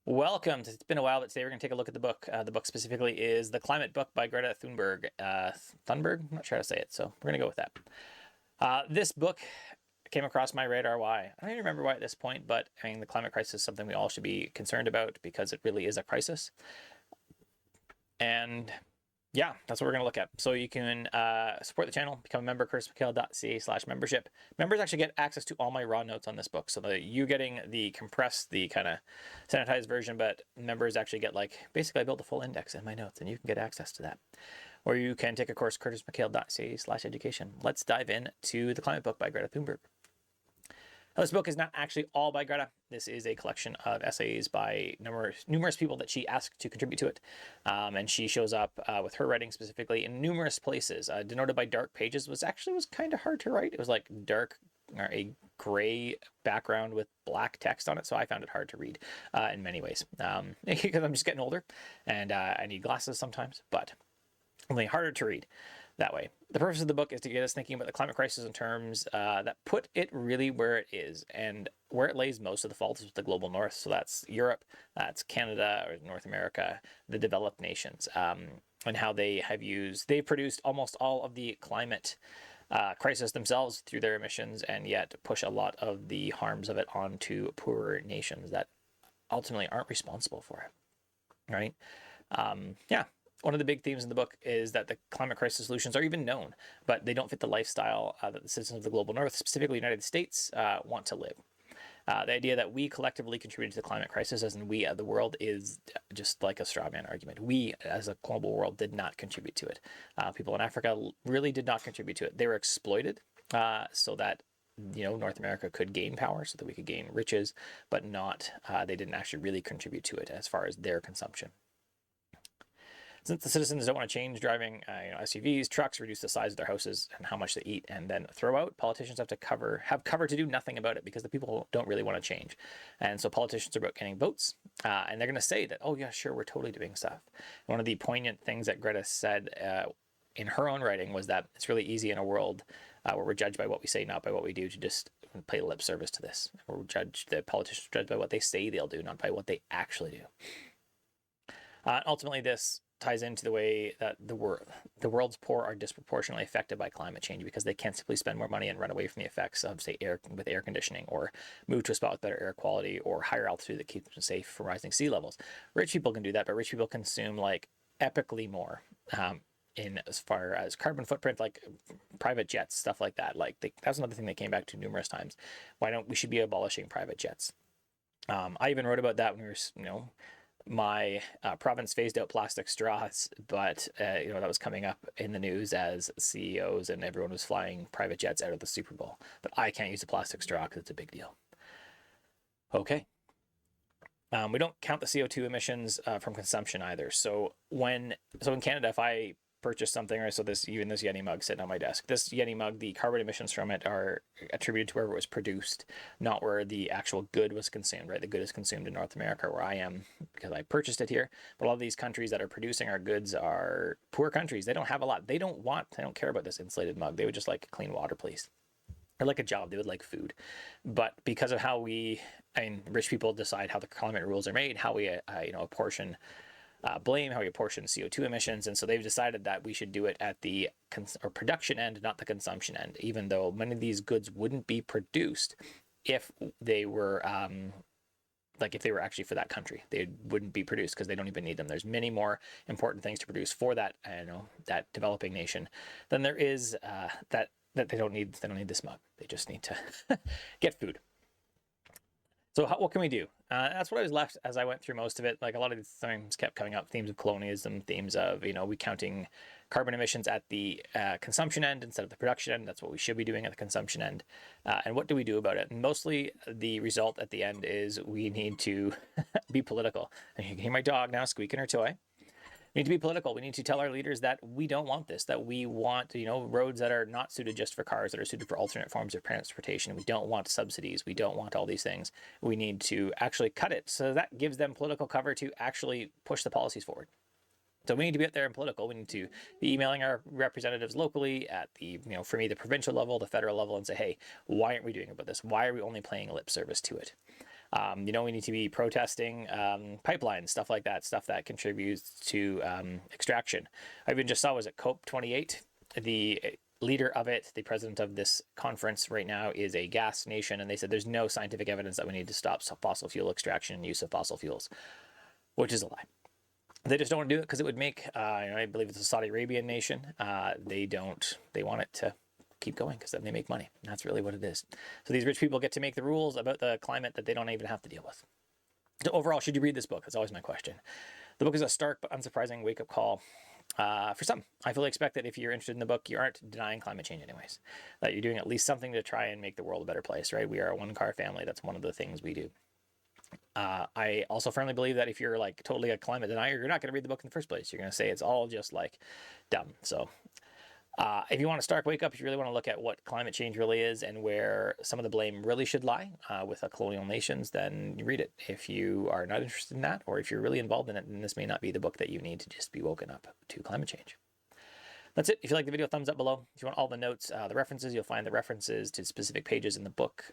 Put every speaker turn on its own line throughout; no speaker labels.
Welcome. It's been a while, but today we're going to take a look at the book. The book specifically is The Climate Book by Greta Thunberg. Thunberg? I'm not sure how to say it, so we're going to go with that. This book came across my radar. Why? I don't even remember why at this point, but I mean, the climate crisis is something we all should be concerned about because it really is a crisis. And yeah, that's what we're going to look at. So you can support the channel, become a member, curtismchale.ca/membership. Members actually get access to all my raw notes on this book. So you getting the compressed, the kind of sanitized version, but members actually get basically I built a full index in my notes and you can get access to that. Or you can take a course, curtismchale.ca/education. Let's dive into The Climate Book by Greta Thunberg. Now, this book is not actually all by Greta. This is a collection of essays by numerous people that she asked to contribute to it. And she shows up with her writing specifically in numerous places. Denoted by dark pages was kind of hard to write. It was like dark or a gray background with black text on it. So I found it hard to read in many ways because I'm just getting older and I need glasses sometimes, but only harder to read that way. The purpose of the book is to get us thinking about the climate crisis in terms that put it really where it is, and where it lays most of the fault is with the global north. So that's Europe, that's Canada, or North America, the developed nations, and how they've produced almost all of the climate crisis themselves through their emissions, and yet push a lot of the harms of it onto poorer nations that ultimately aren't responsible for it, right? Yeah. One of the big themes in the book is that the climate crisis solutions are even known, but they don't fit the lifestyle that the citizens of the global north, specifically the United States, want to live. The idea that we collectively contributed to the climate crisis, as in we the world, is just like a straw man argument. We, as a global world, did not contribute to it. People in Africa really did not contribute to it. They were exploited so that North America could gain power, so that we could gain riches, but not. They didn't actually really contribute to it as far as their consumption. Since the citizens don't want to change driving SUVs, trucks, reduce the size of their houses and how much they eat and then throw out, politicians have cover to do nothing about it because the people don't really want to change. And so politicians are about getting votes, and they're going to say that, oh yeah, sure, we're totally doing stuff. And one of the poignant things that Greta said in her own writing was that it's really easy in a world where we're judged by what we say, not by what we do, to just pay lip service to this. The politicians are judged by what they say they'll do, not by what they actually do. Ultimately, this ties into the way that the world's poor are disproportionately affected by climate change because they can't simply spend more money and run away from the effects of, say, air conditioning, or move to a spot with better air quality or higher altitude that keeps them safe from rising sea levels. Rich people can do that, but rich people consume epically more in as far as carbon footprint, like private jets, stuff like that. That's another thing they came back to numerous times. We should be abolishing private jets. I even wrote about that when we were, my province phased out plastic straws, but that was coming up in the news as CEOs and everyone was flying private jets out of the Super Bowl. But I can't use a plastic straw because it's a big deal. Okay. We don't count the CO2 emissions from consumption either. So in Canada, if I purchase something, or so this Yeti mug sitting on my desk, this Yeti mug, the carbon emissions from it are attributed to wherever it was produced, not where the actual good was consumed, right? The good is consumed in North America, where I am, because I purchased it here. But a lot of these countries that are producing our goods are poor countries. They don't have a lot. They don't care about this insulated mug. They would just like clean water, please. Or like a job. They would like food. But because of how rich people decide how the climate rules are made, how we apportion blame, how we apportion CO2 emissions, and so they've decided that we should do it at the production end, not the consumption end, even though many of these goods wouldn't be produced if they were if they were actually for that country. They wouldn't be produced because they don't even need them. There's many more important things to produce for that that developing nation than there is that they don't need this mug. They just need to get food. So what can we do? That's what I was left as I went through most of it. A lot of these things kept coming up, themes of colonialism, themes of, we counting carbon emissions at the consumption end instead of the production end. That's what we should be doing at the consumption end. And what do we do about it? And mostly the result at the end is we need to be political. And you can hear my dog now squeaking her toy. We need to be political. We need to tell our leaders that we don't want this, that we want, roads that are not suited just for cars, that are suited for alternate forms of transportation. We don't want subsidies. We don't want all these things. We need to actually cut it. So that gives them political cover to actually push the policies forward. So we need to be out there and political. We need to be emailing our representatives locally at the, for me, the provincial level, the federal level, and say, hey, why aren't we doing about this? Why are we only paying lip service to it? We need to be protesting pipelines, stuff like that, stuff that contributes to extraction. I even just saw, was it COP28? The leader of it, the president of this conference right now, is a gas nation, and they said there's no scientific evidence that we need to stop fossil fuel extraction and use of fossil fuels, which is a lie. They just don't want to do it because it would make, I believe it's a Saudi Arabian nation. They want it to keep going because then they make money. And that's really what it is. So these rich people get to make the rules about the climate that they don't even have to deal with. So overall, should you read this book? That's always my question. The book is a stark but unsurprising wake-up call for some. I fully expect that if you're interested in the book, you aren't denying climate change anyways. That you're doing at least something to try and make the world a better place, right? We are a one-car family. That's one of the things we do. I also firmly believe that if you're like totally a climate denier, you're not going to read the book in the first place. You're going to say it's all just like dumb. So if you want a stark wake up, if you really want to look at what climate change really is and where some of the blame really should lie with colonial nations, then you read it. If you are not interested in that, or if you're really involved in it, then this may not be the book that you need to just be woken up to climate change. That's it. If you like the video, thumbs up below. If you want all the notes, the references, you'll find the references to specific pages in the book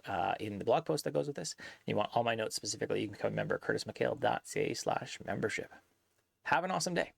in the blog post that goes with this. If you want all my notes specifically, you can become a member at curtismchale.ca/membership. Have an awesome day.